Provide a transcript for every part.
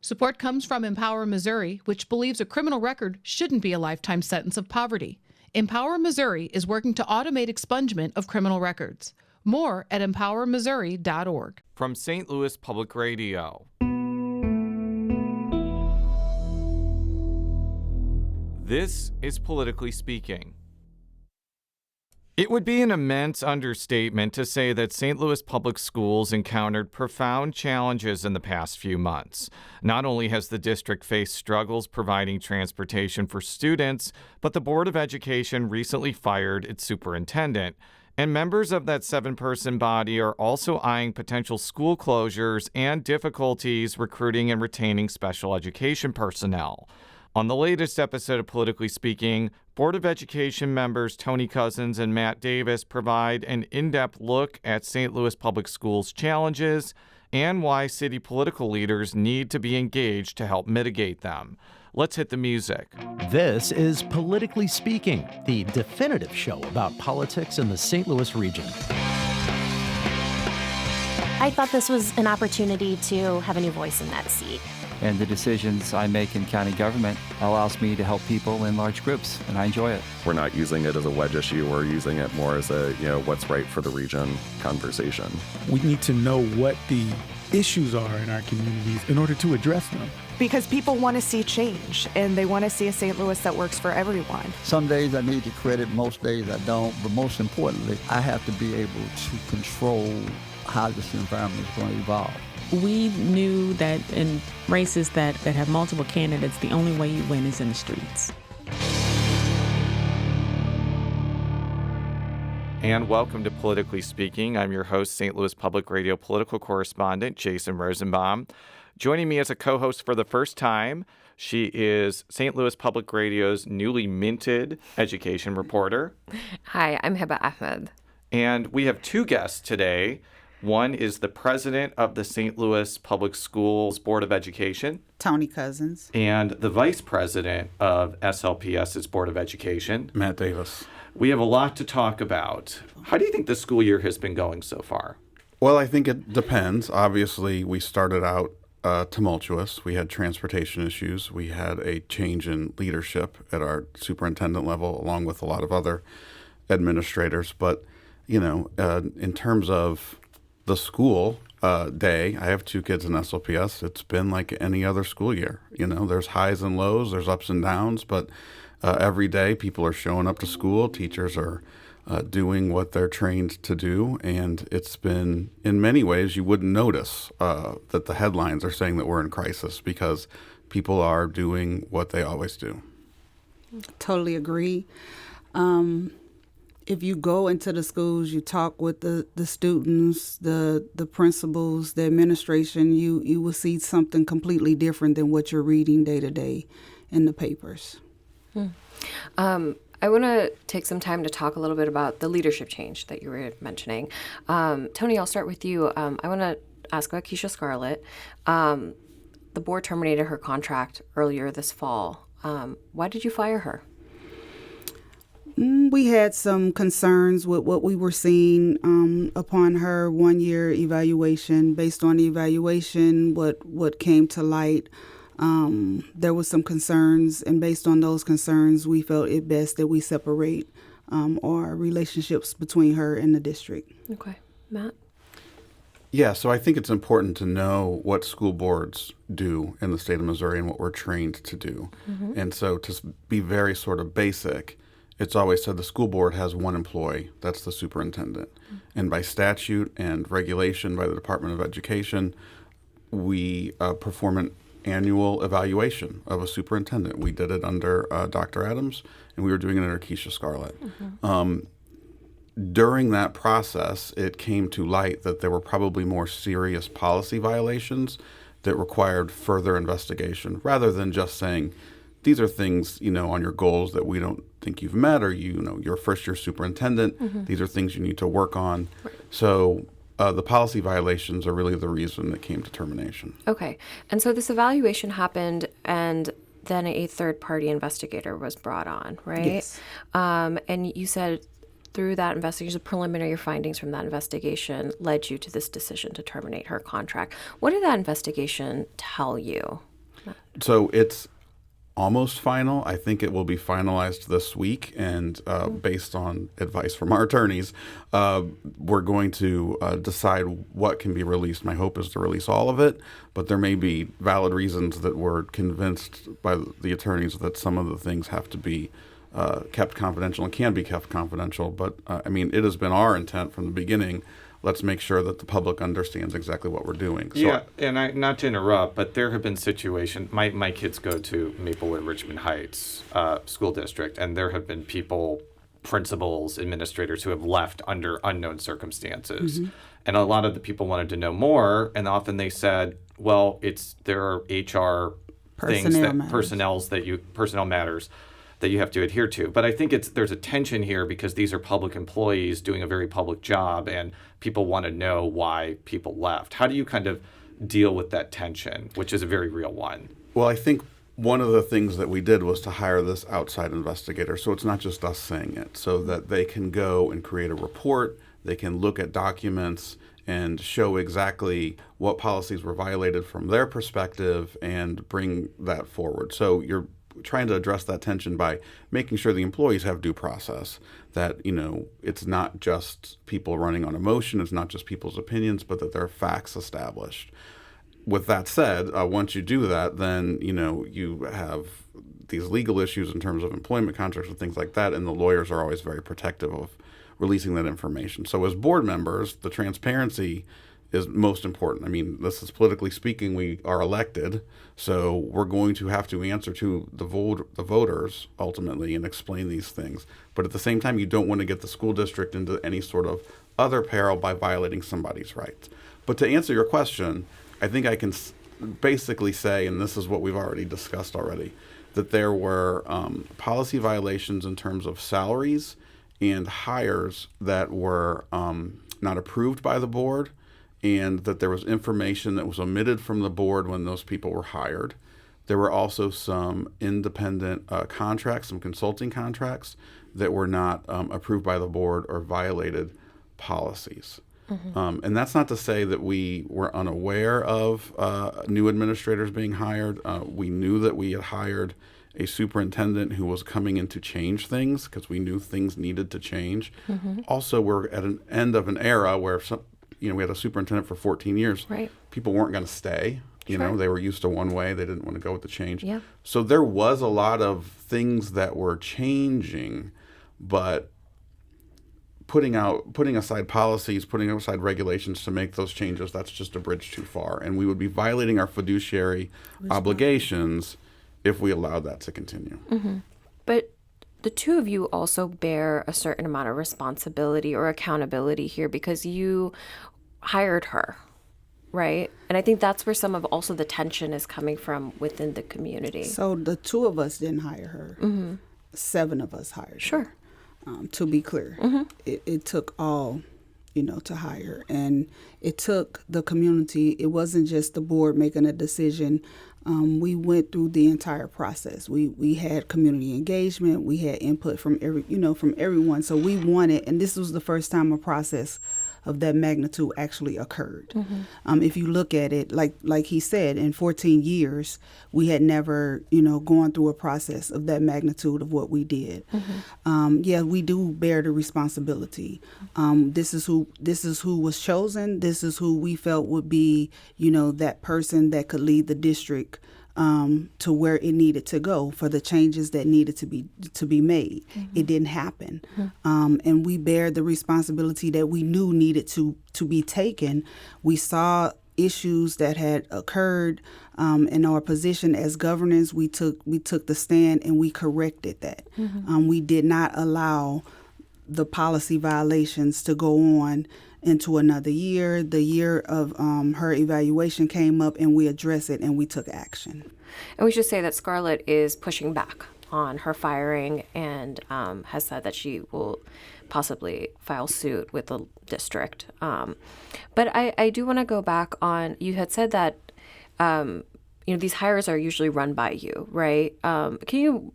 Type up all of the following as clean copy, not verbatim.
Support comes from Empower Missouri, which believes a criminal record shouldn't be a lifetime sentence of poverty. Empower Missouri is working to automate expungement of criminal records. More at empowermissouri.org. From St. Louis Public Radio. This is Politically Speaking. It would be an immense understatement to say that St. Louis Public Schools encountered profound challenges in the past few months. Not only has the district faced struggles providing transportation for students, but the Board of Education recently fired its superintendent. And members of that 7-person body are also eyeing potential school closures and difficulties recruiting and retaining special education personnel. On the latest episode of Politically Speaking, Board of Education members Toni Cousins and Matt Davis provide an in-depth look at St. Louis Public Schools' challenges and why city political leaders need to be engaged to help mitigate them. Let's hit the music. This is Politically Speaking, the definitive show about politics in the St. Louis region. I thought this was an opportunity to have a new voice in that seat. And the decisions I make in county government allows me to help people in large groups, and I enjoy it. We're not using it as a wedge issue. We're using it more as a, what's right for the region conversation. We need to know what the issues are in our communities in order to address them. Because people want to see change, and they want to see a St. Louis that works for everyone. Some days I need the credit, most days I don't, but most importantly, I have to be able to control how this environment is going to evolve. We knew that in races that have multiple candidates, the only way you win is in the streets. And welcome to Politically Speaking. I'm your host, St. Louis Public Radio political correspondent, Jason Rosenbaum. Joining me as a co-host for the first time, she is St. Louis Public Radio's newly minted education reporter. Hi, I'm Hiba Ahmed. And we have two guests today. One is the president of the St. Louis Public Schools Board of Education, Toni Cousins, and the vice president of SLPS's Board of Education, Matt Davis. We have a lot to talk about. How do you think the school year has been going so far? Well, I think it depends. Obviously, we started out tumultuous. We had transportation issues. We had a change in leadership at our superintendent level, along with a lot of other administrators. But, in terms of the school day, I have 2 kids in SLPS. It's been like any other school year. There's highs and lows, there's ups and downs, but every day people are showing up to school. Teachers are doing what they're trained to do. And it's been, in many ways, you wouldn't notice that the headlines are saying that we're in crisis because people are doing what they always do. Totally agree. If you go into the schools, you talk with the students, the principals, the administration, you will see something completely different than what you're reading day to day in the papers. I want to take some time to talk a little bit about the leadership change that you were mentioning. Toni, I'll start with you. I want to ask about Keisha Scarlett. The board terminated her contract earlier this fall. Why did you fire her? We had some concerns with what we were seeing upon her 1-year evaluation. Based on the evaluation, what came to light, there was some concerns, and based on those concerns, we felt it best that we separate our relationships between her and the district. Okay. Matt? Yeah, so I think it's important to know what school boards do in the state of Missouri and what we're trained to do. Mm-hmm. And so to be very sort of basic, it's always said the school board has one employee, that's the superintendent. Mm-hmm. And by statute and regulation by the Department of Education, we perform an annual evaluation of a superintendent. We did it under Dr. Adams, and we were doing it under Keisha Scarlett. Mm-hmm. During that process, it came to light that there were probably more serious policy violations that required further investigation, rather than just saying, these are things, on your goals that we don't think you've met, or you're a first-year superintendent. Mm-hmm. These are things you need to work on. Right. So the policy violations are really the reason that came to termination. Okay. And so this evaluation happened, and then a third-party investigator was brought on, right? Yes. And you said through that investigation, preliminary findings from that investigation led you to this decision to terminate her contract. What did that investigation tell you? So it's almost final. I think it will be finalized this week, and based on advice from our attorneys, we're going to decide what can be released. My hope is to release all of it, but there may be valid reasons that we're convinced by the attorneys that some of the things have to be kept confidential and can be kept confidential. But I mean, it has been our intent from the beginning. Let's make sure that the public understands exactly what we're doing. So not to interrupt, but there have been situations. My kids go to Maplewood Richmond Heights School District, and there have been people, principals, administrators who have left under unknown circumstances. Mm-hmm. And a lot of the people wanted to know more, and often they said, well, there are HR personnel matters that you have to adhere to. But I think there's a tension here because these are public employees doing a very public job, and people want to know why people left. How do you kind of deal with that tension, which is a very real one? Well, I think one of the things that we did was to hire this outside investigator. So it's not just us saying it, so that they can go and create a report, they can look at documents and show exactly what policies were violated from their perspective and bring that forward. So you're trying to address that tension by making sure the employees have due process, that, it's not just people running on emotion, it's not just people's opinions, but that there are facts established. With that said, once you do that, then, you have these legal issues in terms of employment contracts and things like that, and the lawyers are always very protective of releasing that information. So as board members, the transparency is most important. I mean, this is politically speaking, we are elected, so we're going to have to answer to the voters ultimately and explain these things. But at the same time, you don't want to get the school district into any sort of other peril by violating somebody's rights. But to answer your question, I think I can basically say, and this is what we've already discussed already, that there were policy violations in terms of salaries and hires that were not approved by the board, and that there was information that was omitted from the board when those people were hired. There were also some independent contracts, some consulting contracts that were not approved by the board or violated policies. Mm-hmm. And that's not to say that we were unaware of new administrators being hired. We knew that we had hired a superintendent who was coming in to change things because we knew things needed to change. Mm-hmm. Also, we're at an end of an era where we had a superintendent for 14 years. Right. People weren't going to stay. Sure. They were used to one way. They didn't want to go with the change. Yeah. So there was a lot of things that were changing, but putting aside policies, putting aside regulations to make those changes, that's just a bridge too far. And we would be violating our fiduciary obligations if we allowed that to continue. Mm-hmm. But the two of you also bear a certain amount of responsibility or accountability here because you hired her, right? And I think that's where some of also the tension is coming from within the community. So the two of us didn't hire her. Mm-hmm. 7 of us hired her. To be clear, mm-hmm. it took all, to hire. And it took the community. It wasn't just the board making a decision. We went through the entire process. We had community engagement. We had input from everyone. So we wanted, and this was the first time a process of that magnitude actually occurred. Mm-hmm. If you look at it, like he said, in 14 years, we had never, gone through a process of that magnitude of what we did. Mm-hmm. We do bear the responsibility. This is who was chosen. This is who we felt would be, that person that could lead the district to where it needed to go for the changes that needed to be made. Mm-hmm. It didn't happen. Mm-hmm. And we bear the responsibility that we knew needed to be taken. We saw issues that had occurred in our position as governors. We took the stand and we corrected that. Mm-hmm. We did not allow the policy violations to go on into another year. The year of her evaluation came up and we addressed it and we took action. And we should say that Scarlett is pushing back on her firing and has said that she will possibly file suit with the district. But I do want to go back on, you had said that these hires are usually run by you, right? Can you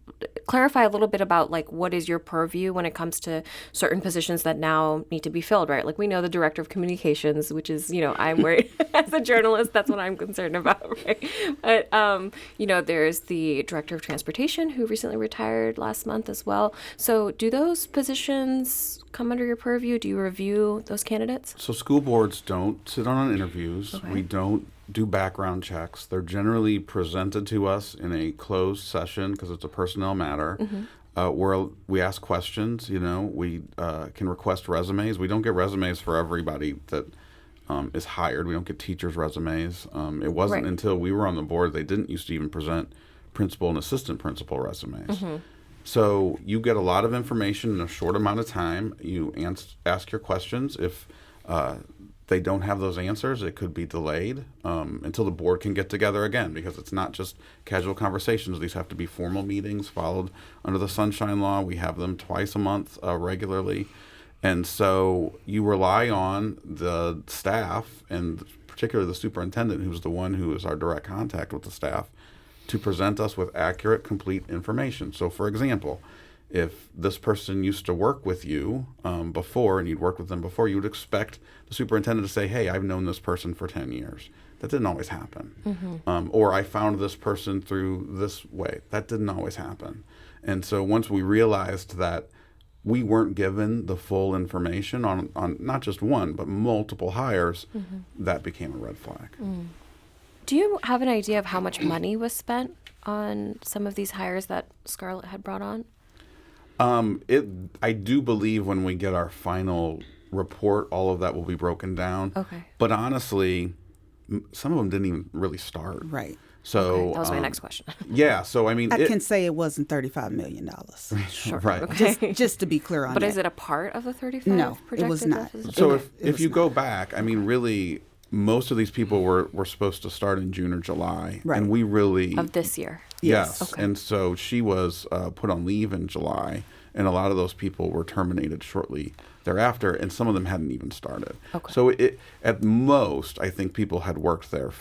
clarify a little bit about like what is your purview when it comes to certain positions that now need to be filled, right? Like we know the director of communications, which is, I'm worried as a journalist, that's what I'm concerned about, right? But, there's the director of transportation who recently retired last month as well. So do those positions come under your purview? Do you review those candidates? So school boards don't sit on interviews. Okay. We don't do background checks. They're generally presented to us in a closed session because it's a personnel matter. Where we ask questions. We can request resumes. We don't get resumes for everybody that is hired. We don't get teachers' resumes. It wasn't until we were on the board they didn't used to even present principal and assistant principal resumes. So you get a lot of information in a short amount of time. You ask your questions. If they don't have those answers, it could be delayed until the board can get together again, because it's not just casual conversations. These have to be formal meetings followed under the Sunshine Law. We have them twice a month regularly. And so you rely on the staff, and particularly the superintendent, who's the one who is our direct contact with the staff, to present us with accurate, complete information. So, for example, if this person used to work with you before, and you'd worked with them before, you would expect the superintendent to say, hey, I've known this person for 10 years. That didn't always happen. Or I found this person through this way. That didn't always happen. And so once we realized that we weren't given the full information on not just one, but multiple hires, that became a red flag. Do you have an idea of how much money was spent on some of these hires that Scarlett had brought on? I do believe when we get our final report, all of that will be broken down. Okay. But honestly, some of them didn't even really start. Right. So okay. That was my next question. Yeah. So I mean, I can say it wasn't $35 million. Sure. Right. Okay. Just to be clear on that. But is it a part of the 35? No, projected it was not. deficit? So if you go back, I mean, really, most of these people were supposed to start in June or July, right. And we really of this year. Yes. Okay. And so she was put on leave in July, and a lot of those people were terminated shortly thereafter, and some of them hadn't even started. Okay. So at most, I think people had worked there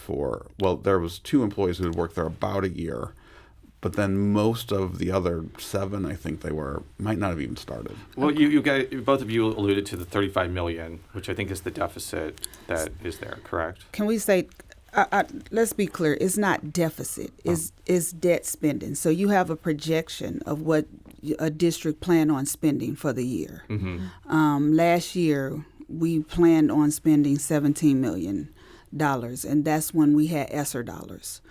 there was 2 employees who had worked there about a year, but then most of the other 7, I think might not have even started. Well, you guys, both of you alluded to the $35 million, which I think is the deficit that is there, correct? Can we say, let's be clear, it's not deficit, it's debt spending. So you have a projection of what a district planned on spending for the year. Last year, we planned on spending $17 million, and that's when we had ESSER dollars.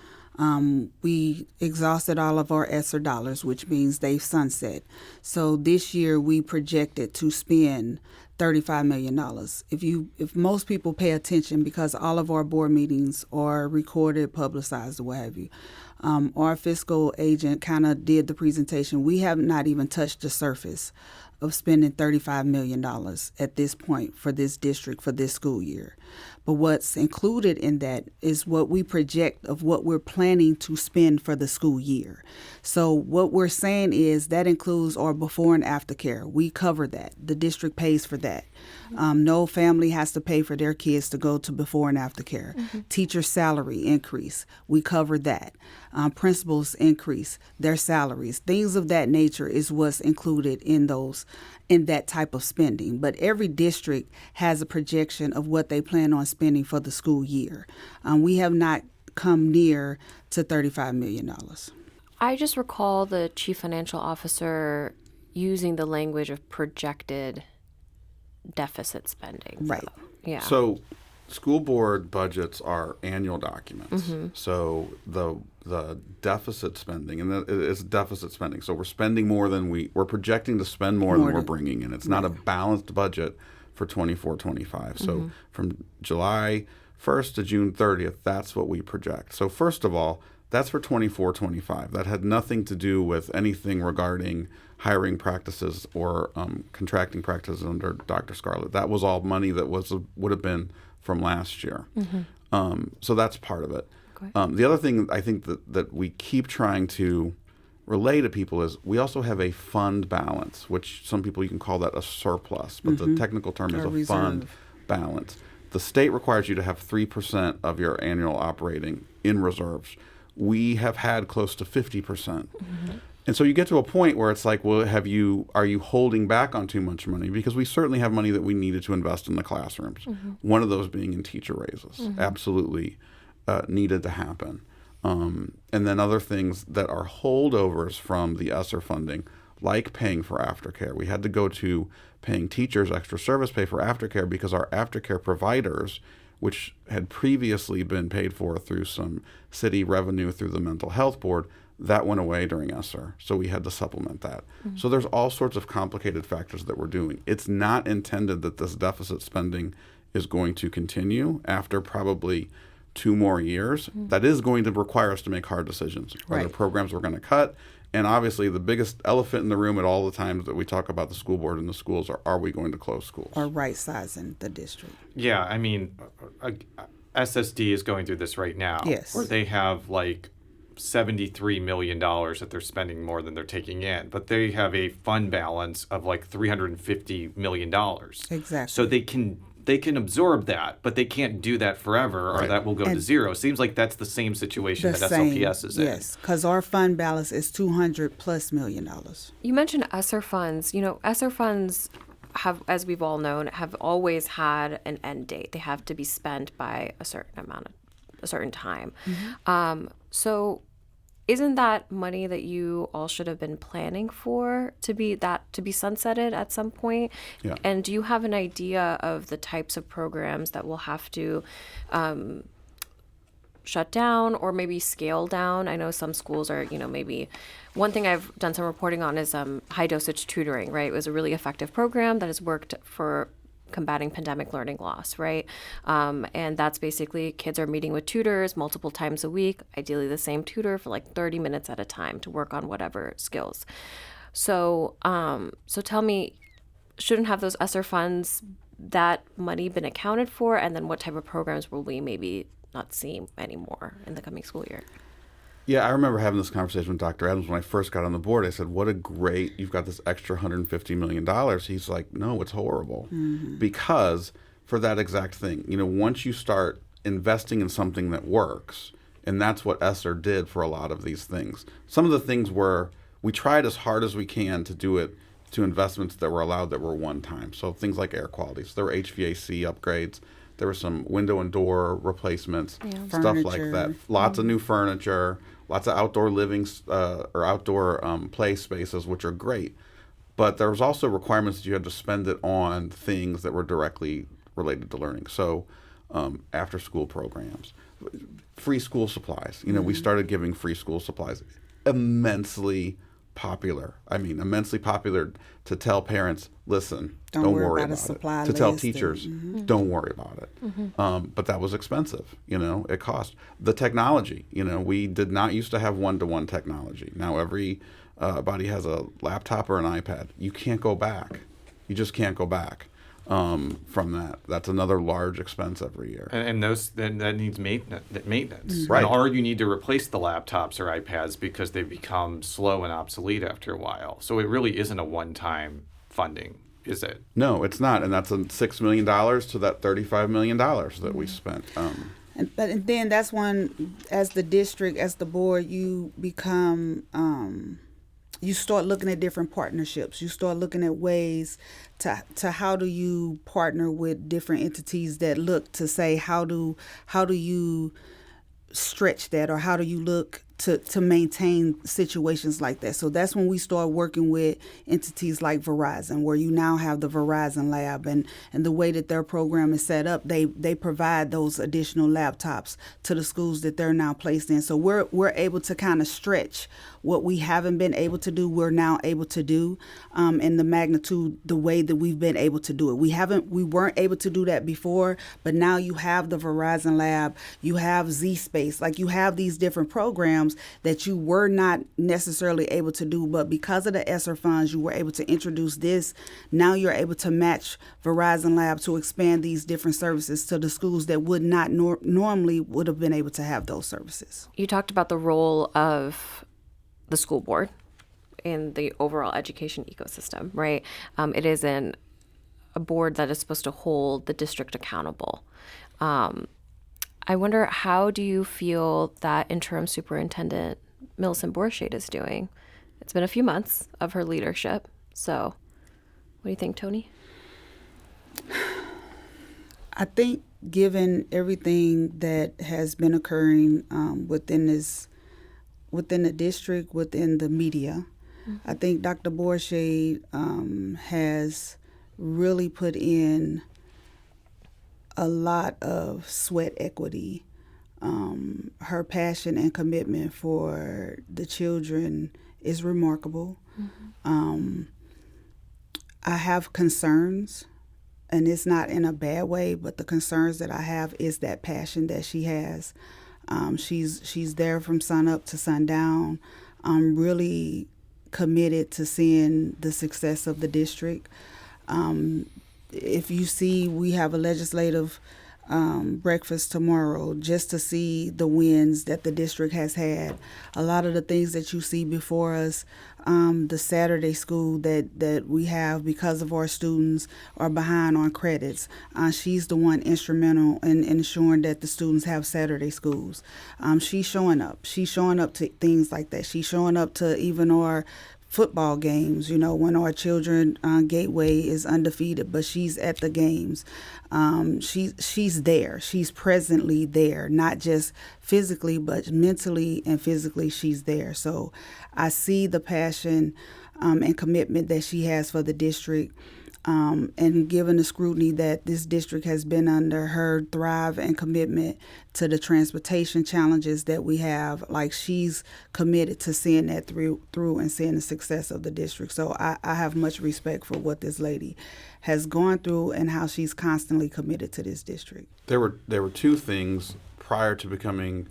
We exhausted all of our ESSER dollars, which means they've sunset. So this year we projected to spend $35 million. If most people pay attention, because all of our board meetings are recorded, publicized, or what have you, our fiscal agent kind of did the presentation. We have not even touched the surface of spending $35 million at this point for this district for this school year. But what's included in that is what we project of what we're planning to spend for the school year. So what we're saying is that includes our before and after care. We cover that. The district pays for that. No family has to pay for their kids to go to before and after care. Teacher salary increase. We cover that. Principals increase their salaries. Things of that nature is what's included in that type of spending. But every district has a projection of what they plan on spending for the school year. We have not come near to $35 million. I just recall the chief financial officer using the language of projected deficit spending. Right. Yeah. So school board budgets are annual documents. So the deficit spending, and it's deficit spending. So we're spending more than we're projecting to spend more than we're bringing in. It's not a balanced budget for 24-25. So from July 1st to June 30th, that's what we project. So first of all, that's for 24-25. That had nothing to do with anything regarding hiring practices or contracting practices under Dr. Scarlett. That was all money that would have been from last year. So that's part of it. Okay. The other thing I think that we keep trying to relay to people is we also have a fund balance, which some people, you can call that a surplus, but the technical term is a fund balance. The state requires you to have 3% of your annual operating in reserves. We have had close to 50%. And so you get to a point where it's like, well, are you holding back on too much money? Because we certainly have money that we needed to invest in the classrooms. One of those being in teacher raises, absolutely needed to happen. And then other things that are holdovers from the ESSER funding, like paying for aftercare. We had to go to paying teachers extra service pay for aftercare because our aftercare providers, which had previously been paid for through some city revenue through the mental health board, that went away during ESSER. So we had to supplement that. So there's all sorts of complicated factors that we're doing. It's not intended that this deficit spending is going to continue after probably 2 more years. That is going to require us to make hard decisions. Are there programs we're going to cut? And obviously the biggest elephant in the room at all the times that we talk about the school board and the schools are we going to close schools? Or right-sizing the district. Yeah, I mean, SSD is going through this right now. Yes. Where they have like $73 million that they're spending more than they're taking in. But they have a fund balance of like $350 million. Exactly. So they can absorb that, but they can't do that forever or that will go to zero. Seems like that's the same situation that SLPS is in. Yes, because our fund balance is $200+ million. You mentioned ESSER funds. You know, ESSER funds have, as we've all known, have always had an end date. They have to be spent by a certain time. So isn't that money that you all should have been planning for to be sunsetted at some point? Yeah. And do you have an idea of the types of programs that will have to shut down or maybe scale down? I know some schools are, maybe one thing I've done some reporting on is high dosage tutoring, right? It was a really effective program that has worked for combating pandemic learning loss, right? And that's basically kids are meeting with tutors multiple times a week, ideally the same tutor for like 30 minutes at a time to work on whatever skills. So tell me, shouldn't have those ESSER funds, that money been accounted for? And then what type of programs will we maybe not see anymore in the coming school year? Yeah, I remember having this conversation with Dr. Adams when I first got on the board. I said, you've got this extra $150 million. He's like, no, it's horrible. Because for that exact thing, once you start investing in something that works, and that's what ESSER did for a lot of these things. Some of the things we tried as hard as we can to do it to investments that were allowed that were one time. So things like air quality. So there were HVAC upgrades. There were some window and door replacements, stuff like that. Lots of new furniture, lots of outdoor living or outdoor play spaces, which are great. But there was also requirements that you had to spend it on things that were directly related to learning. So after school programs, free school supplies. We started giving free school supplies. Immensely popular. Immensely popular to tell parents, listen, don't worry about it. To tell teachers, don't worry about it. But that was expensive. It cost. The technology, we did not used to have one-to-one technology. Now every body has a laptop or an iPad. You can't go back. You just can't go back from that. That's another large expense every year. And that needs maintenance. Right. Or you need to replace the laptops or iPads because they become slow and obsolete after a while. So it really isn't a one-time funding, is it? No, it's not. And that's $6 million to that $35 million that we spent. And then that's when, as the district, as the board, you become... you start looking at different partnerships. You start looking at ways to how do you partner with different entities that look to say how do you stretch that, or how do you look to maintain situations like that. So that's when we start working with entities like Verizon, where you now have the Verizon Lab, and the way that their program is set up, they provide those additional laptops to the schools that they're now placed in. So we're able to kind of stretch what we haven't been able to do, we're now able to do in the magnitude, the way that we've been able to do it. We weren't able to do that before, but now you have the Verizon Lab, you have Z-Space, like you have these different programs that you were not necessarily able to do, but because of the ESSER funds, you were able to introduce this. Now you're able to match Verizon Lab to expand these different services to the schools that would not normally would have been able to have those services. You talked about the role of the school board in the overall education ecosystem, right? It is a board that is supposed to hold the district accountable. I wonder, how do you feel that interim superintendent Millicent Borchardt is doing? It's been a few months of her leadership. So what do you think, Toni? I think given everything that has been occurring within the district, within the media, I think Dr. Borsche has really put in a lot of sweat equity. Her passion and commitment for the children is remarkable. I have concerns, and it's not in a bad way, but the concerns that I have is that passion that she has. She's there from sun up to sundown. I'm really committed to seeing the success of the district. If you see, we have a legislative breakfast tomorrow just to see the wins that the district has had. A lot of the things that you see before us, the Saturday school that we have because of our students are behind on credits. She's the one instrumental in ensuring that the students have Saturday schools. She's showing up. She's showing up to things like that. She's showing up to even our football games, when our children Gateway is undefeated, but she's at the games. She's there. She's presently there, not just physically, but mentally and physically she's there. So I see the passion and commitment that she has for the district. And given the scrutiny that this district has been under, her thrive and commitment to the transportation challenges that we have, like she's committed to seeing that through and seeing the success of the district. So I have much respect for what this lady has gone through and how she's constantly committed to this district. There were two things prior to becoming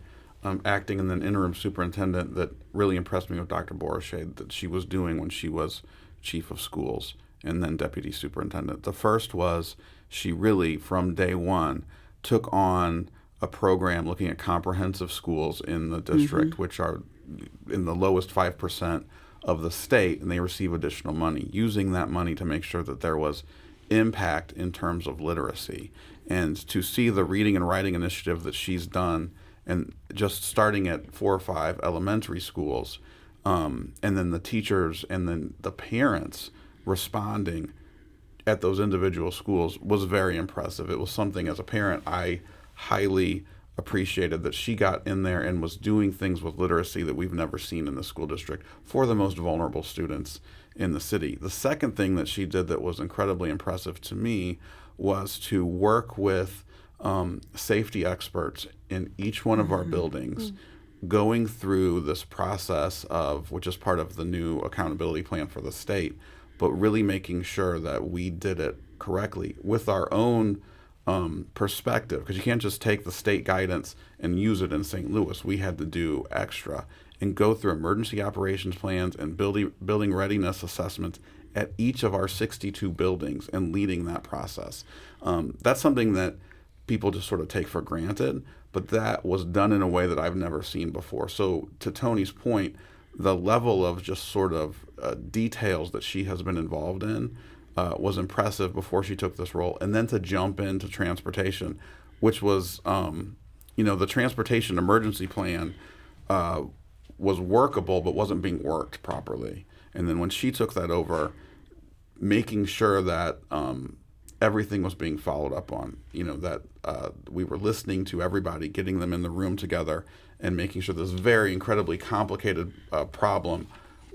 acting and then interim superintendent that really impressed me with Dr. Borsche that she was doing when she was chief of schools and then deputy superintendent. The first was she really, from day one, took on a program looking at comprehensive schools in the district, which are in the lowest 5% of the state, and they receive additional money, using that money to make sure that there was impact in terms of literacy. And to see the reading and writing initiative that she's done, and just starting at 4 or 5 elementary schools, and then the teachers and then the parents responding at those individual schools was very impressive. It was something as a parent I highly appreciated, that she got in there and was doing things with literacy that we've never seen in the school district for the most vulnerable students in the city. The second thing that she did that was incredibly impressive to me was to work with safety experts in each one of our buildings, going through this process of, which is part of the new accountability plan for the state, but really making sure that we did it correctly with our own perspective, because you can't just take the state guidance and use it in St. Louis. We had to do extra and go through emergency operations plans and building readiness assessments at each of our 62 buildings and leading that process. That's something that people just sort of take for granted, but that was done in a way that I've never seen before. So to Toni's point, the level of just sort of details that she has been involved in was impressive before she took this role. And then to jump into transportation, which was, the transportation emergency plan was workable but wasn't being worked properly. And then when she took that over, making sure that everything was being followed up on, that we were listening to everybody, getting them in the room together, and making sure this very incredibly complicated problem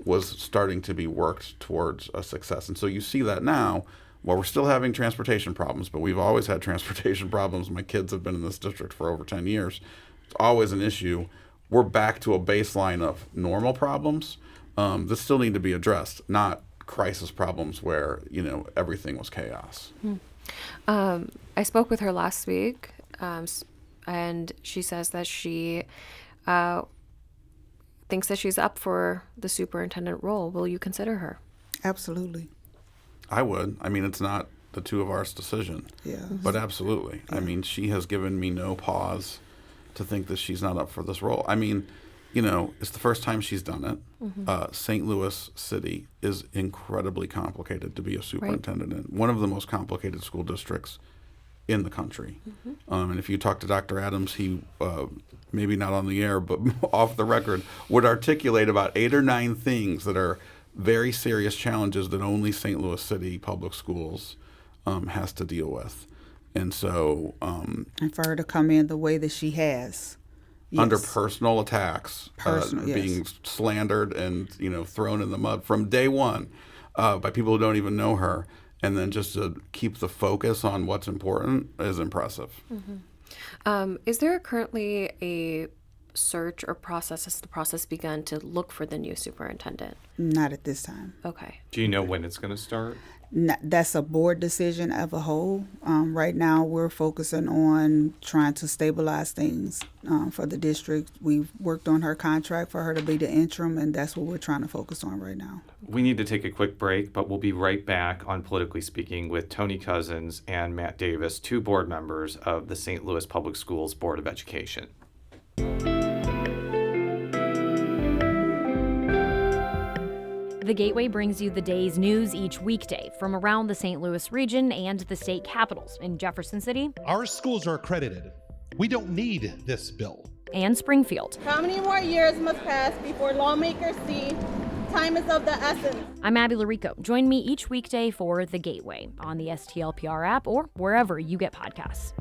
was starting to be worked towards a success. And so you see that now, while we're still having transportation problems, but we've always had transportation problems. My kids have been in this district for over 10 years. It's always an issue. We're back to a baseline of normal problems that still need to be addressed, not crisis problems where, everything was chaos. I spoke with her last week, and she says that she thinks that she's up for the superintendent role. Will you consider her? Absolutely. I would. I mean, it's not the two of ours decision. Yeah. But absolutely. Yeah. I mean, she has given me no pause to think that she's not up for this role. I mean, it's the first time she's done it. St. Louis City is incredibly complicated to be a superintendent in. One of the most complicated school districts in the country. And if you talk to Dr. Adams, he, maybe not on the air, but off the record, would articulate about 8 or 9 things that are very serious challenges that only St. Louis City Public Schools has to deal with. And so... and for her to come in the way that she has. Yes. Under personal attacks, being slandered and thrown in the mud from day one by people who don't even know her, and then just to keep the focus on what's important is impressive. Is there currently a search or process? Has the process begun to look for the new superintendent? Not at this time. Okay. Do you know when it's going to start? That's a board decision of a whole. Right now, we're focusing on trying to stabilize things for the district. We've worked on her contract for her to be the interim, and that's what we're trying to focus on right now. We need to take a quick break, but we'll be right back on Politically Speaking with Toni Cousins and Matt Davis, 2 board members of the St. Louis Public Schools Board of Education. The Gateway brings you the day's news each weekday from around the St. Louis region and the state capitals in Jefferson City. Our schools are accredited. We don't need this bill. And Springfield. How many more years must pass before lawmakers see time is of the essence? I'm Abby Larico. Join me each weekday for The Gateway on the STLPR app or wherever you get podcasts.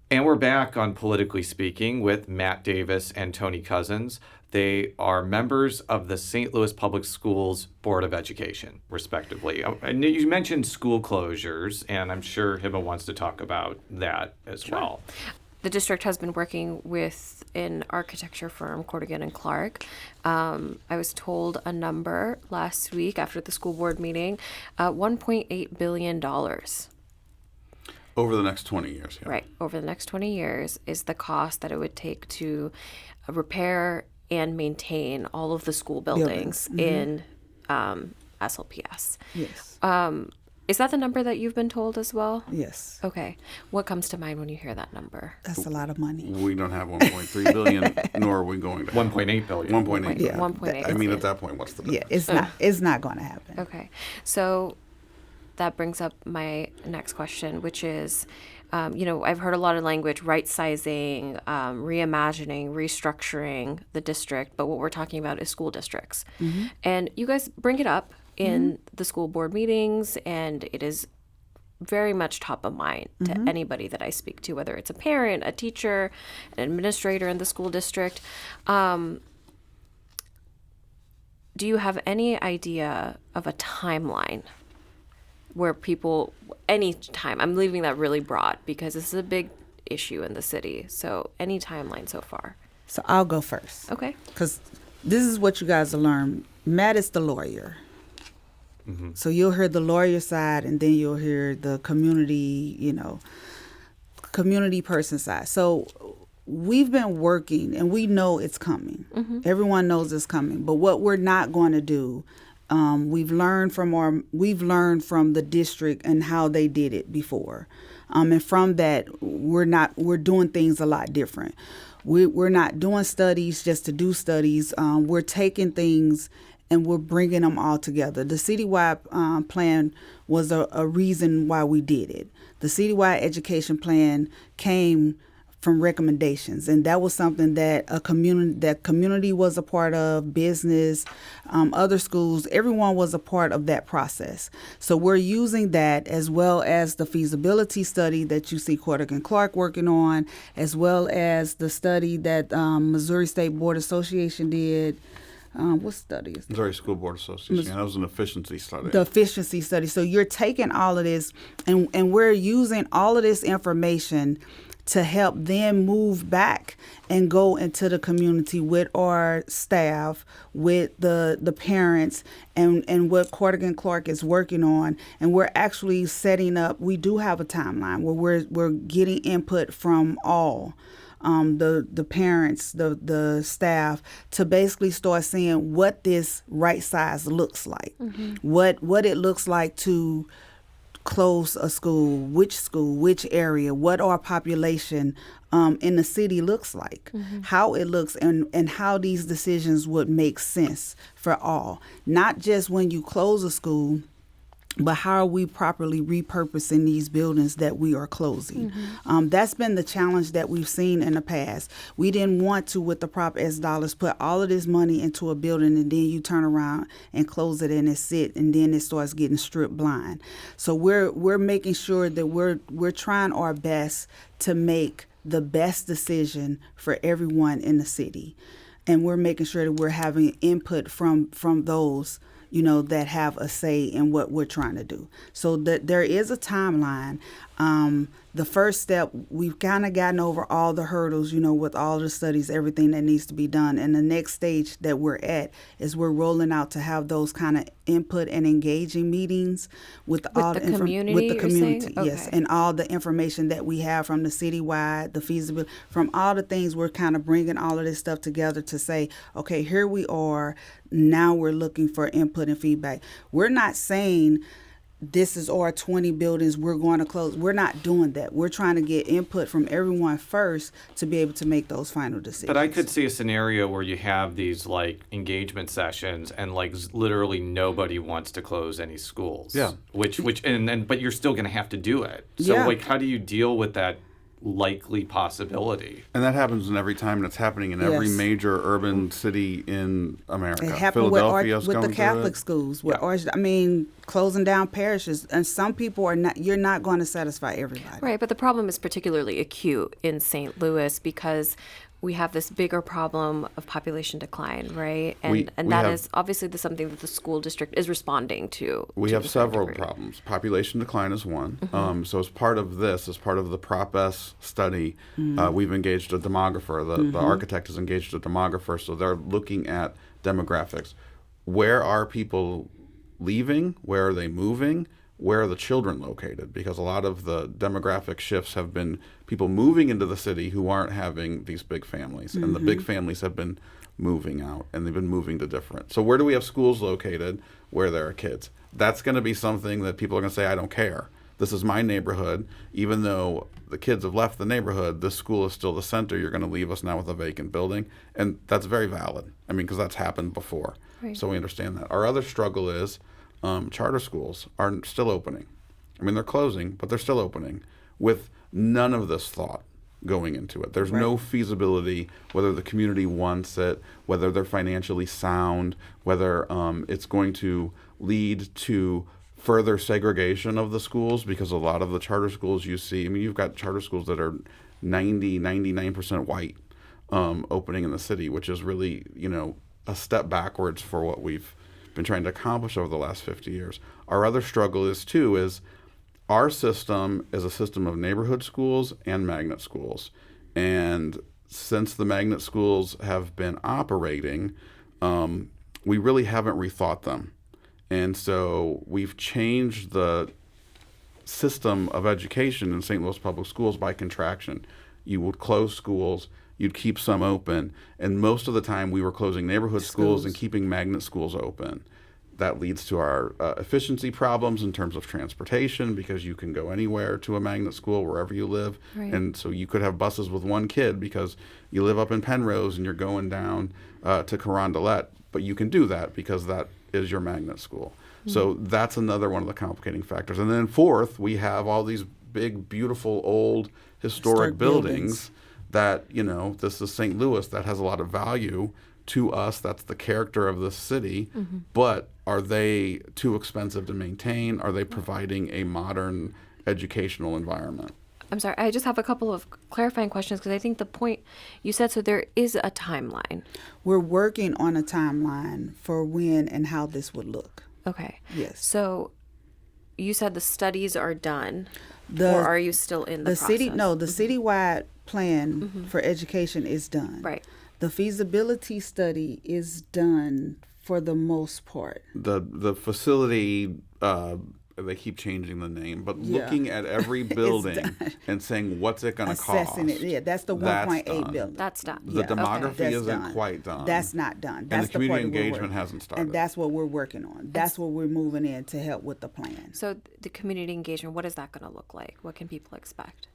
And we're back on Politically Speaking with Matt Davis and Toni Cousins. They are members of the St. Louis Public Schools Board of Education, respectively. And you mentioned school closures, and I'm sure Hiba wants to talk about that as well. The district has been working with an architecture firm, Corrigan and Clark. I was told a number last week after the school board meeting, $1.8 billion. Over the next 20 years, yeah. Right. Over the next 20 years is the cost that it would take to repair and maintain all of the school buildings in SLPS. Yes. Is that the number that you've been told as well? Yes. Okay. What comes to mind when you hear that number? That's a lot of money. We don't have 1.3 billion, nor are we going to. 1.8 billion. 1.8. Yeah. 1.8. I mean, at that point, what's the difference? Yeah, it's not going to happen. Okay. So that brings up my next question, which is, I've heard a lot of language, right-sizing, reimagining, restructuring the district, but what we're talking about is school districts. And you guys bring it up in the school board meetings, and it is very much top of mind to anybody that I speak to, whether it's a parent, a teacher, an administrator in the school district. Do you have any idea of a timeline where people, any time, I'm leaving that really broad because this is a big issue in the city. So any timeline so far? So I'll go first. Okay. Because this is what you guys will learn. Matt is the lawyer. So you'll hear the lawyer side, and then you'll hear the community, community person side. So we've been working, and we know it's coming. Everyone knows it's coming. But what we're not going to do, we've learned from the district and how they did it before, and from that we're doing things a lot different. We're not doing studies just to do studies. We're taking things and we're bringing them all together. The citywide plan was a reason why we did it. The citywide education plan came from recommendations, and that was something that community was a part of, business, other schools, everyone was a part of that process. So we're using that, as well as the feasibility study that you see Corrigan and Clark working on, as well as the study that Missouri State Board Association did. What study is that? Missouri School Board Association. That was an efficiency study. The efficiency study. So you're taking all of this, and we're using all of this information to help them move back and go into the community with our staff, with the parents, and what Corrigan Clark is working on. And we're actually setting up, we do have a timeline where we're getting input from all. The parents, the staff, to basically start seeing what this right size looks like, what it looks like to close a school, which area, what our population in the city looks like, how it looks, and how these decisions would make sense for all. Not just when you close a school, but how are we properly repurposing these buildings that we are closing? That's been the challenge that we've seen in the past. We didn't want to, with the Prop S dollars, put all of this money into a building and then you turn around and close it and it sit, and then it starts getting stripped blind. So we're making sure that we're trying our best to make the best decision for everyone in the city, and we're making sure that we're having input from those that have a say in what we're trying to do. So that there is a timeline. The first step, we've kind of gotten over all the hurdles, with all the studies, everything that needs to be done. And the next stage that we're at is we're rolling out to have those kind of input and engaging meetings with all the community. With the community, you're saying? yes, Okay. and all the information that we have from the citywide, the feasibility, from all the things. We're kind of bringing all of this stuff together to say, okay, here we are. Now we're looking for input and feedback. We're not saying this is our 20 buildings we're going to close. We're not doing that. We're trying to get input from everyone first to be able to make those final decisions. But I could see a scenario where you have these engagement sessions and literally nobody wants to close any schools. Yeah. But you're still going to have to do it. So how do you deal with that likely possibility? And that happens in every time, and it's happening in every major urban city in America. It happened Philadelphia's with the going Catholic through it. schools. Closing down parishes, and some people are not. You're not going to satisfy everybody. Right, but the problem is particularly acute in St. Louis because we have this bigger problem of population decline, right? And that is obviously something that the school district is responding to. We have several problems. Population decline is one. So as part of this, as part of the Prop S study, we've engaged a demographer. The architect has engaged a demographer, so they're looking at demographics. Where are people leaving? Where are they moving? Where are the children located? Because a lot of the demographic shifts have been people moving into the city who aren't having these big families. And the big families have been moving out, and they've been moving to different. So where do we have schools located where there are kids? That's going to be something that people are going to say, I don't care. This is my neighborhood. Even though the kids have left the neighborhood, this school is still the center. You're going to leave us now with a vacant building. And that's very valid. Because that's happened before. Right. So we understand that. Our other struggle is charter schools are still opening. They're closing, but they're still opening with none of this thought going into it. There's no feasibility, whether the community wants it, whether they're financially sound, whether it's going to lead to further segregation of the schools, because a lot of the charter schools you see, you've got charter schools that are 99% white opening in the city, which is really, a step backwards for what we've been trying to accomplish over the last 50 years. Our other struggle is our system is a system of neighborhood schools and magnet schools. And since the magnet schools have been operating, we really haven't rethought them. And so we've changed the system of education in St. Louis Public Schools by contraction. You would close schools, you'd keep some open, and most of the time we were closing neighborhood schools and keeping magnet schools open. That leads to our efficiency problems in terms of transportation, because you can go anywhere to a magnet school wherever you live. Right. And so you could have buses with one kid because you live up in Penrose and you're going down to Carondelet, but you can do that because that is your magnet school. So that's another one of the complicating factors. And then fourth, we have all these big, beautiful, old, historic buildings that, this is St. Louis, that has a lot of value to us. That's the character of the city. But are they too expensive to maintain? Are they providing a modern educational environment? I'm sorry, I just have a couple of clarifying questions because I think the point you said, so there is a timeline. We're working on a timeline for when and how this would look. Okay. Yes. So you said the studies are done, or are you still in the process? The citywide plan for education is done. Right. The feasibility study is done for the most part. The facility, they keep changing the name, but looking at every building and saying, what's it going to cost? Assessing it, that's the 1.8 billion. That's done. The demography isn't quite done. That's not done. That's and the community engagement hasn't started. And that's what we're working on. That's what we're moving in to help with the plan. So the community engagement, what is that going to look like? What can people expect?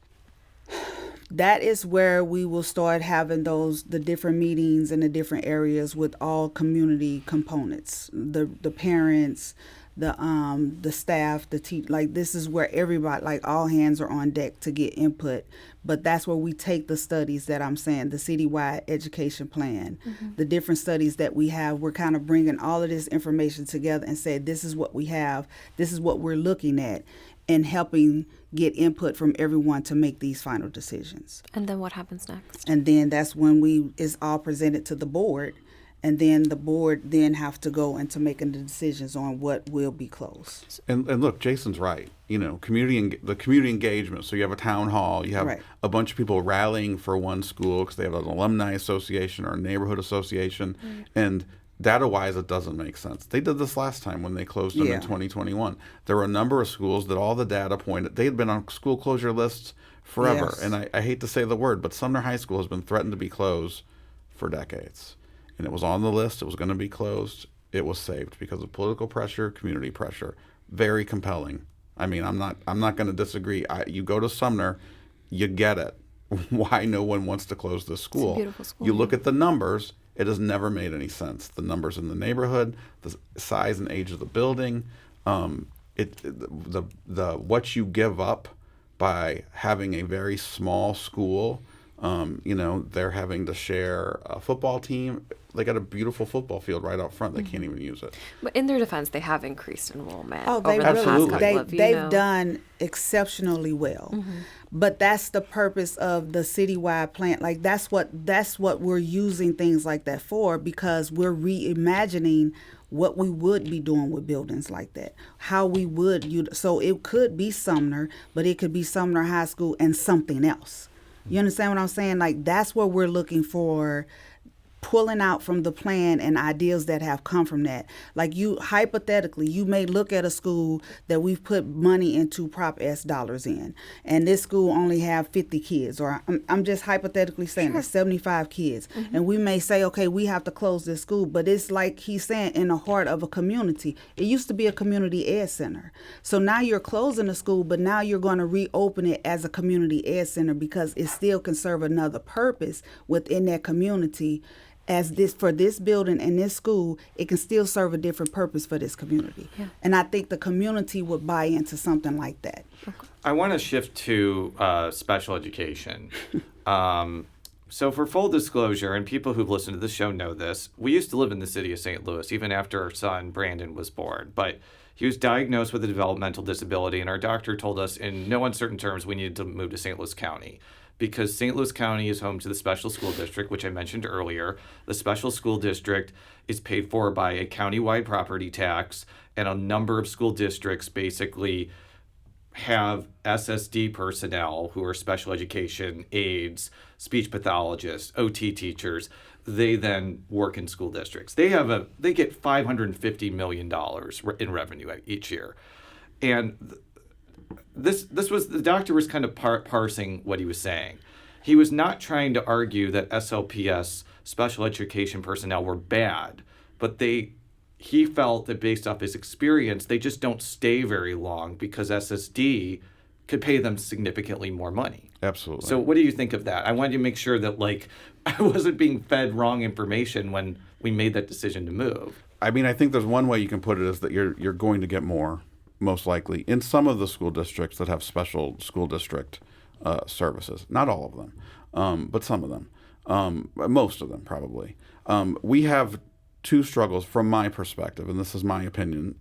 That is where we will start having the different meetings in the different areas with all community components, the parents, the staff, like this is where everybody, like all hands are on deck to get input. But that's where we take the studies that I'm saying, the citywide education plan, the different studies that we have. We're kind of bringing all of this information together and say, this is what we have, this is what we're looking at, and helping get input from everyone to make these final decisions. And then what happens next? And then that's when it's all presented to the board. And then the board then have to go into making the decisions on what will be closed. And look, Jason's right. You know, the community engagement. So you have a town hall, you have a bunch of people rallying for one school because they have an alumni association or a neighborhood association. And data-wise, it doesn't make sense. They did this last time when they closed them in 2021. There were a number of schools that all the data pointed. They had been on school closure lists forever. Yes. And I hate to say the word, but Sumner High School has been threatened to be closed for decades. And it was on the list. It was going to be closed. It was saved because of political pressure, community pressure. Very compelling. I mean, I'm not going to disagree. You go to Sumner, you get it. Why no one wants to close this school? It's a beautiful school. You look at the numbers. It has never made any sense. The numbers in the neighborhood, the size and age of the building, what you give up by having a very small school. They're having to share a football team. They got a beautiful football field right out front. They can't even use it. But in their defense, they have increased enrollment. Oh, they over the really, past couple they've done exceptionally well. But that's the purpose of the citywide plan. Like that's what we're using things like that for, because we're reimagining what we would be doing with buildings like that, how we would. So it could be Sumner, but it could be Sumner High School and something else. You understand what I'm saying? Like that's what we're looking for, pulling out from the plan and ideas that have come from that. Like hypothetically, you may look at a school that we've put money into Prop S dollars in, and this school only have 50 kids, or I'm just hypothetically saying it's 75 kids. And we may say, okay, we have to close this school, but it's like he's saying, in the heart of a community. It used to be a community ed center. So now you're closing the school, but now you're going to reopen it as a community ed center because it still can serve another purpose within that community. As for this building and this school, it can still serve a different purpose for this community. And I think the community would buy into something like that. I want to shift to special education. So for full disclosure, and people who've listened to the show know this, we used to live in the city of St. Louis, even after our son Brandon was born. But he was diagnosed with a developmental disability, and our doctor told us in no uncertain terms we needed to move to St. Louis County, because St. Louis County is home to the special school district, which I mentioned earlier. The special school district is paid for by a countywide property tax, and a number of school districts basically have SSD personnel who are special education aides, speech pathologists, OT teachers. They then work in school districts. They get $550 million in revenue each year. And this was, the doctor was kind of parsing what he was saying. He was not trying to argue that SLPS special education personnel were bad, but he felt that based off his experience, they just don't stay very long because SSD could pay them significantly more money. Absolutely. So what do you think of that? I wanted to make sure that I wasn't being fed wrong information when we made that decision to move. I mean, I think there's one way you can put it is that you're going to get more, most likely, in some of the school districts that have special school district services. Not all of them, but some of them. Most of them, probably. We have two struggles from my perspective, and this is my opinion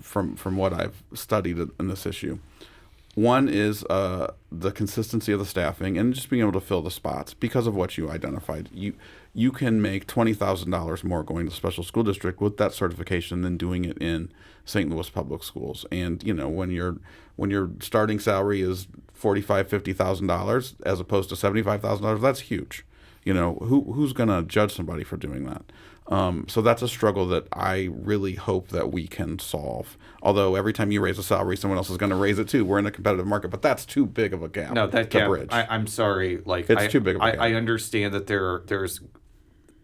from what I've studied in this issue. One is the consistency of the staffing and just being able to fill the spots because of what you identified. You can make $20,000 more going to special school district with that certification than doing it in St. Louis public schools. And when your starting salary is $45,000-$50,000 as opposed to $75,000, that's huge. Who's going to judge somebody for doing that? So that's a struggle that I really hope that we can solve. Although every time you raise a salary, someone else is going to raise it too. We're in a competitive market, but that's too big of a gap. No, that to gap. Bridge. I'm sorry. It's too big of a gap. I understand that there's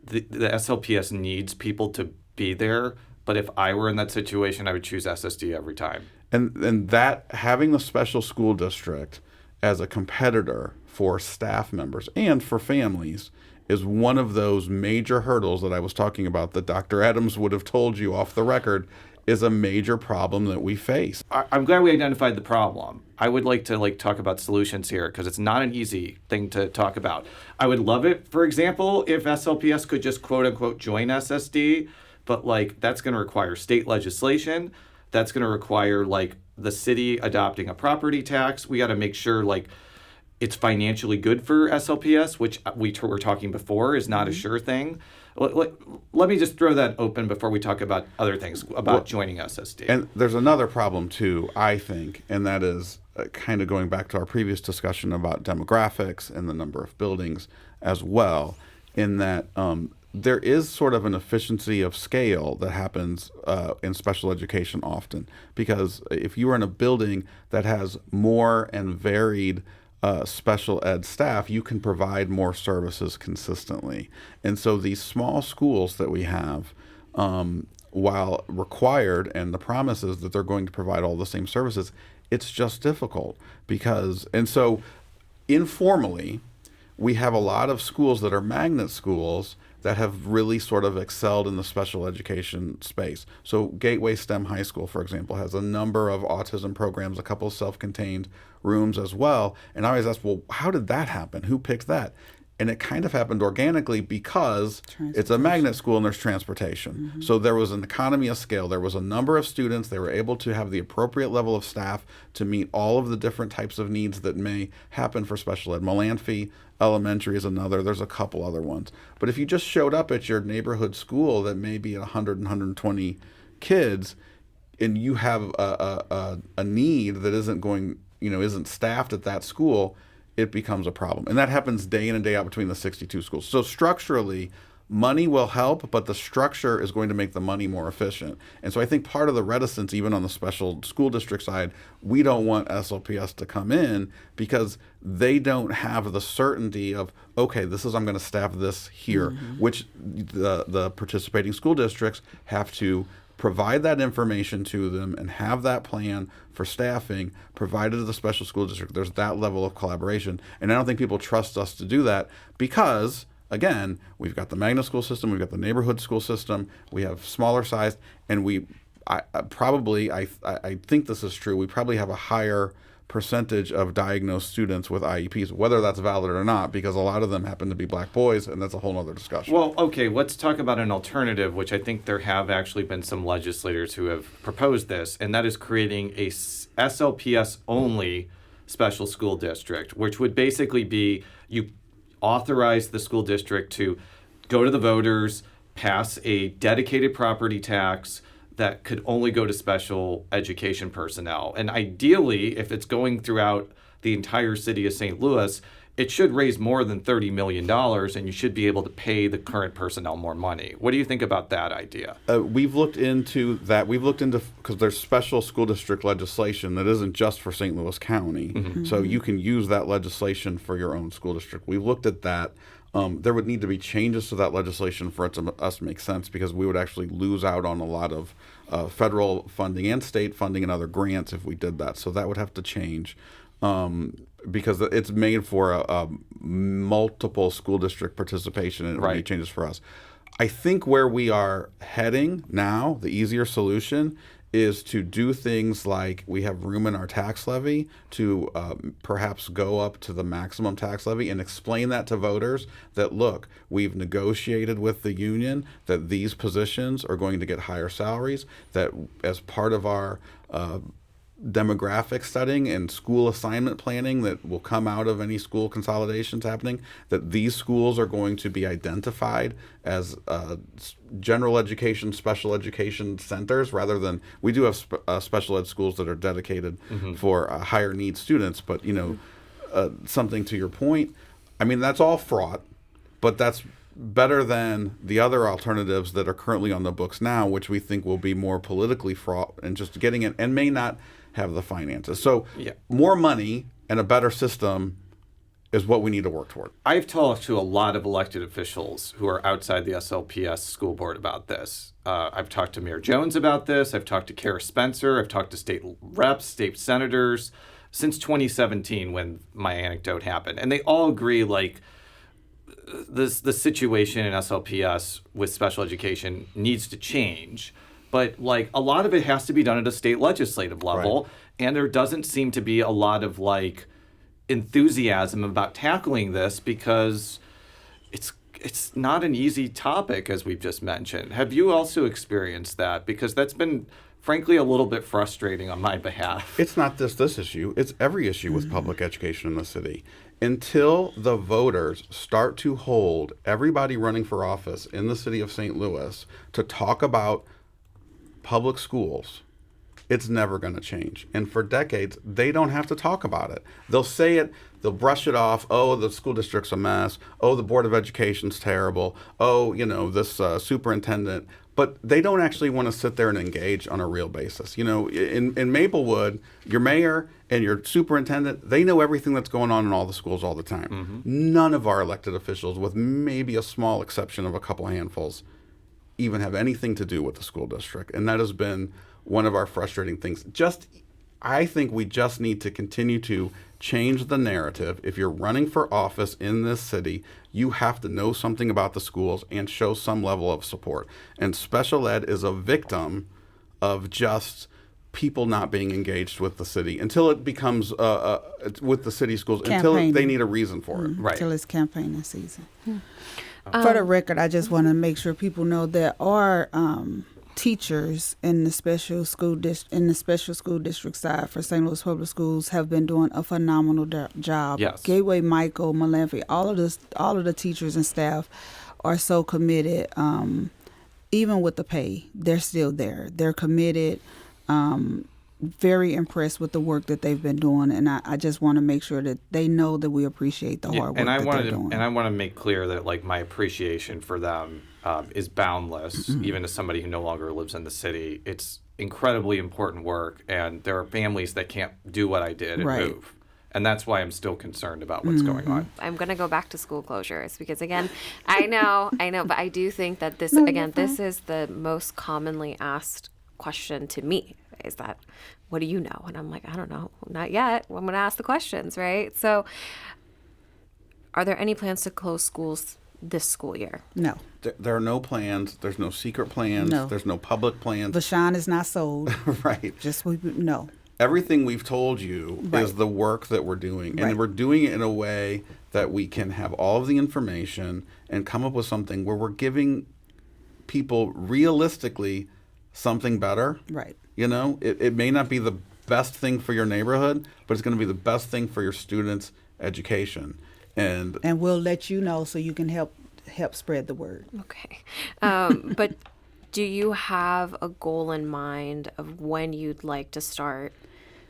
the SLPS needs people to be there, but if I were in that situation, I would choose SSD every time. And that having the special school district as a competitor for staff members and for families is one of those major hurdles that I was talking about that Dr. Adams would have told you off the record is a major problem that we face. I'm glad we identified the problem. I would like to talk about solutions here because it's not an easy thing to talk about. I would love it, for example, if SLPS could just quote unquote join SSD, but that's going to require state legislation. That's going to require the city adopting a property tax. We got to make sure it's financially good for SLPS, which we were talking before is not a sure thing. Let me just throw that open before we talk about other things about joining SSD. And there's another problem too, I think, and that is kind of going back to our previous discussion about demographics and the number of buildings as well, in that there is sort of an efficiency of scale that happens in special education often. Because if you are in a building that has more and varied special ed staff, you can provide more services consistently. And so these small schools that we have, while required, and the promise is that they're going to provide all the same services, it's just difficult and so informally, we have a lot of schools that are magnet schools that have really sort of excelled in the special education space. So Gateway STEM High School, for example, has a number of autism programs, a couple of self-contained rooms as well. And I always ask, well, how did that happen? Who picked that? And it kind of happened organically because it's a magnet school and there's transportation. Mm-hmm. So there was an economy of scale. There was a number of students. They were able to have the appropriate level of staff to meet all of the different types of needs that may happen for special ed. Melanphy Elementary is another. There's a couple other ones. But if you just showed up at your neighborhood school that may be 100 and 120 kids, and you have a need that isn't staffed at that school, it becomes a problem. And that happens day in and day out between the 62 schools. So structurally, money will help, but the structure is going to make the money more efficient. And so I think part of the reticence, even on the special school district side, we don't want SLPS to come in because they don't have the certainty of, okay, I'm going to staff this here, which the participating school districts have to provide that information to them and have that plan for staffing provided to the special school district. There's that level of collaboration. And I don't think people trust us to do that because, again, we've got the magnet school system, we've got the neighborhood school system, we have smaller size, and I think this is true, we probably have a higher percentage of diagnosed students with IEPs, whether that's valid or not, because a lot of them happen to be black boys, and that's a whole other discussion. Well, okay, let's talk about an alternative, which I think there have actually been some legislators who have proposed this, and that is creating a SLPS-only special school district, which would basically be you authorize the school district to go to the voters, pass a dedicated property tax that could only go to special education personnel. And ideally, if it's going throughout the entire city of St. Louis, it should raise more than $30 million, and you should be able to pay the current personnel more money. What do you think about that idea? We've looked into that. Because there's special school district legislation that isn't just for St. Louis County. Mm-hmm. So you can use that legislation for your own school district. We've looked at that. There would need to be changes to that legislation for it to us make sense, because we would actually lose out on a lot of federal funding and state funding and other grants if we did that. So that would have to change because it's made for a multiple school district participation, and it would need changes for us. I think where we are heading now, the easier solution is to do things like we have room in our tax levy to perhaps go up to the maximum tax levy and explain that to voters that, look, we've negotiated with the union that these positions are going to get higher salaries, that as part of our demographic studying and school assignment planning that will come out of any school consolidations happening, that these schools are going to be identified as general education, special education centers, rather than, we do have special ed schools that are dedicated for higher needs students, but something to your point, I mean, that's all fraught, but that's better than the other alternatives that are currently on the books now, which we think will be more politically fraught and just getting it, and may not have the finances. So more money and a better system is what we need to work toward. I've talked to a lot of elected officials who are outside the SLPS school board about this. I've talked to Mayor Jones about this. I've talked to Kara Spencer. I've talked to state reps, state senators since 2017 when my anecdote happened. And they all agree, the situation in SLPS with special education needs to change. but like a lot of it has to be done at a state legislative level, and there doesn't seem to be a lot of like enthusiasm about tackling this because it's not an easy topic, as we've just mentioned. Have you also experienced that? Because that's been, frankly, a little bit frustrating on my behalf. It's not just this issue. It's every issue with public education in the city. Until the voters start to hold everybody running for office in the city of St. Louis to talk about public schools, it's never going to change. And for decades, they don't have to talk about it. They'll say it, they'll brush it off. Oh, the school district's a mess. Oh, the Board of Education's terrible. Oh, this superintendent. But they don't actually want to sit there and engage on a real basis. In Maplewood, your mayor and your superintendent, they know everything that's going on in all the schools all the time. Mm-hmm. None of our elected officials, with maybe a small exception of a couple handfuls, even have anything to do with the school district. And that has been one of our frustrating things. I think we just need to continue to change the narrative. If you're running for office in this city, you have to know something about the schools and show some level of support. And special ed is a victim of just people not being engaged with the city until it becomes with the city schools, until they need a reason for it. Right. Until it's campaigning season. For the record, I just want to make sure people know there are teachers in the special school district side for St. Louis Public Schools have been doing a phenomenal job. Yes. Gateway, Michael, Malanphy, all of the teachers and staff are so committed. Even with the pay, they're still there. They're committed. Very impressed with the work that they've been doing, and I just want to make sure that they know that we appreciate the hard work that they're doing. And I want to make clear that like my appreciation for them is boundless, even as somebody who no longer lives in the city. It's incredibly important work, and there are families that can't do what I did and move. And that's why I'm still concerned about what's going on. I'm going to go back to school closures because, again, I know, but I do think that this is the most commonly asked question to me. Is that, what do you know? And I'm like, I don't know, not yet. I'm going to ask the questions, right? So are there any plans to close schools this school year? No. There are no plans. There's no secret plans. No. There's no public plans. Vashon is not sold. Right. No. Everything we've told you is the work that we're doing. And we're doing it in a way that we can have all of the information and come up with something where we're giving people realistically something better. Right. It may not be the best thing for your neighborhood, but it's going to be the best thing for your students' education. And we'll let you know so you can help spread the word. Okay. But do you have a goal in mind of when you'd like to start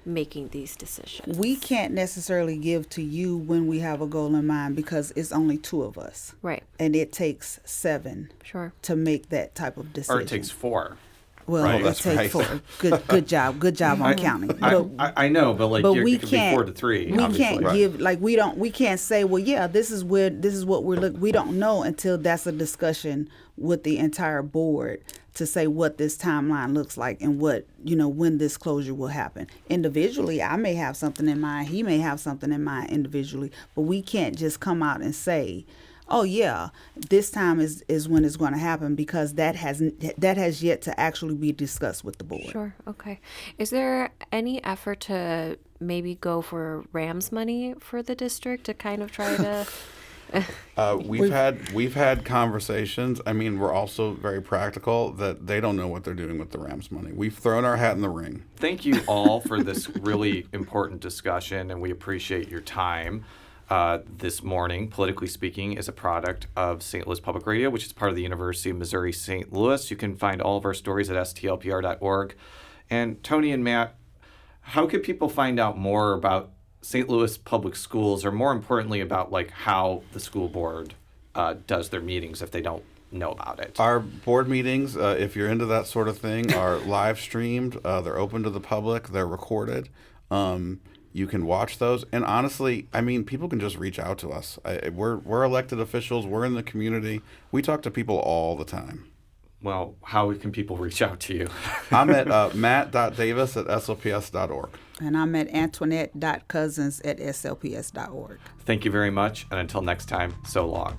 making these decisions? We can't necessarily give to you when we have a goal in mind because it's only 2 of us. Right. And it takes 7 to make that type of decision. Or it takes 4. Well, it takes 4. Good job. Good job on counting. I know, but it could be 4 to 3. We can't give we can't say, well, yeah, this is what we're looking. We don't know until that's a discussion with the entire board to say what this timeline looks like and what when this closure will happen. Individually, I may have something in mind. He may have something in mind individually, but we can't just come out and say, oh yeah, this time is when it's going to happen because that has yet to actually be discussed with the board. Sure. Okay. Is there any effort to maybe go for Rams money for the district to kind of try to? We've had conversations. I mean, we're also very practical that they don't know what they're doing with the Rams money. We've thrown our hat in the ring. Thank you all for this really important discussion, and we appreciate your time. This morning, Politically Speaking is a product of St. Louis Public Radio, which is part of the University of Missouri St. Louis. You can find all of our stories at stlpr.org. And Toni and Matt, how could people find out more about St. Louis Public Schools, or more importantly, about how the school board does their meetings if they don't know about it? Our board meetings, if you're into that sort of thing, are live streamed. They're open to the public. They're recorded. You can watch those. And honestly, I mean, people can just reach out to us. We're elected officials. We're in the community. We talk to people all the time. Well, how can people reach out to you? I'm at matt.davis@slps.org. And I'm at antoinette.cousins@slps.org. Thank you very much. And until next time, so long.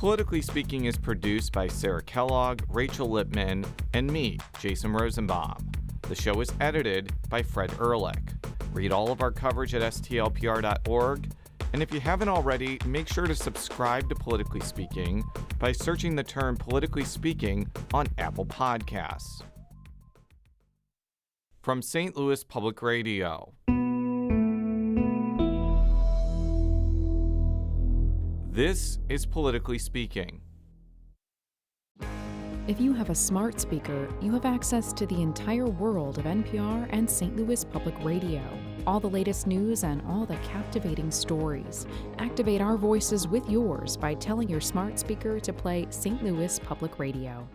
Politically Speaking is produced by Sarah Kellogg, Rachel Lippman, and me, Jason Rosenbaum. The show is edited by Fred Ehrlich. Read all of our coverage at stlpr.org. And if you haven't already, make sure to subscribe to Politically Speaking by searching the term Politically Speaking on Apple Podcasts. From St. Louis Public Radio. This is Politically Speaking. If you have a smart speaker, you have access to the entire world of NPR and St. Louis Public Radio. All the latest news and all the captivating stories. Activate our voices with yours by telling your smart speaker to play St. Louis Public Radio.